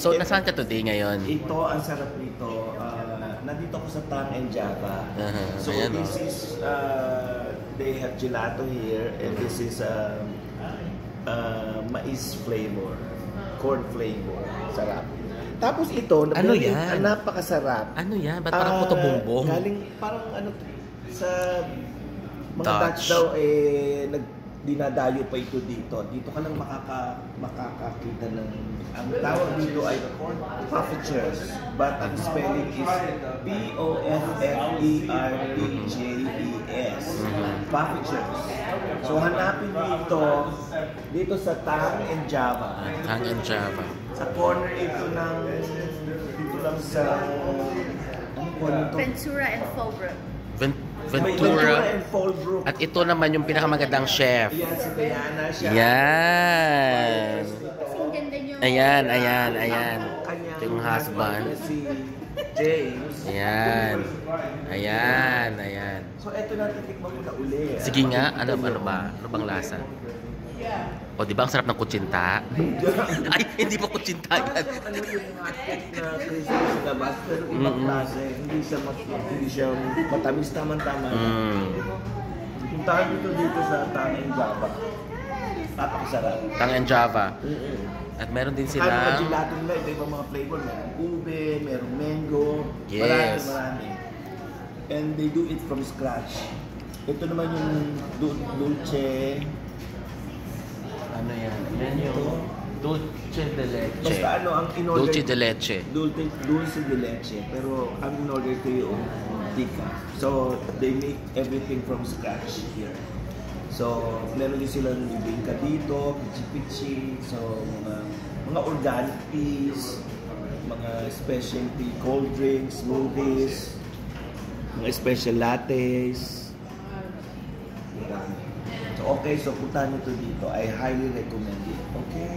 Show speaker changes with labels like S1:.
S1: So, nasaan ka today ngayon?
S2: Ito, ang sarap nito. Nandito ako sa Tang and Java. So,
S1: ayan,
S2: this is, they have gelato here, and this is mais flavor, corn flavor. Sarap. Tapos ito,
S1: ano yan?
S2: Napakasarap.
S1: Ano yan? Ba't parang puto bongbong?
S2: Galing, parang ano, sa mga
S1: Dutch
S2: daw, dinadayo pa ito dito. Dito ka lang makakakita ng, ang tawag dito ay Poffertjes. But ang spelling is Poffertjes. Poffertjes. So hanapin dito sa Tang and Java.
S1: Tang and Java.
S2: Sa corner ito ng, dito lang sa, ano corner ito?
S3: Ventura and Fallbrook.
S1: Ventura
S2: and Fallbrook.
S1: At ito naman yung pinakamagandang chef.
S2: Yan, si Diana siya.
S1: Yan.
S3: Kasing ganda nyo.
S1: Ayan.
S2: Kanyang
S1: Yung husband.
S2: Si James.
S1: Ayan.
S2: So, eto natin tikman ko na uli.
S1: Sige nga, ano ba? Ano bang lasa? O, di ba ang sarap ng kutsinta? Ay, hindi pa kutsinta yan.
S2: Ano yung hotcake na crispy sa labas, pero ibang klase. Hindi siya matamis, tama-tama. Puntahan dito sa Tang and Java. Napakasarap.
S1: Tang and Java. At meron din
S2: Ano
S1: sila.
S2: gelato nila, iba-ibang mga flavor. Merong ube, merong mango.
S1: Yes.
S2: Marami. And they do it from scratch. Ito naman yung dulce.
S1: Ano yan? Yan yung dulce de leche.
S2: Basta ano, ang in-order...
S1: Dulce de leche.
S2: Dulce de leche. Pero ang in-order ko yung tika. So, they make everything from scratch here. So, meron din silang bibingka dito, pichi-pichi. So, mga organic teas, mga specialty cold drinks, smoothies, mga special lattes. So, okay, so puntahan nyo dito. I highly recommend it. Okay?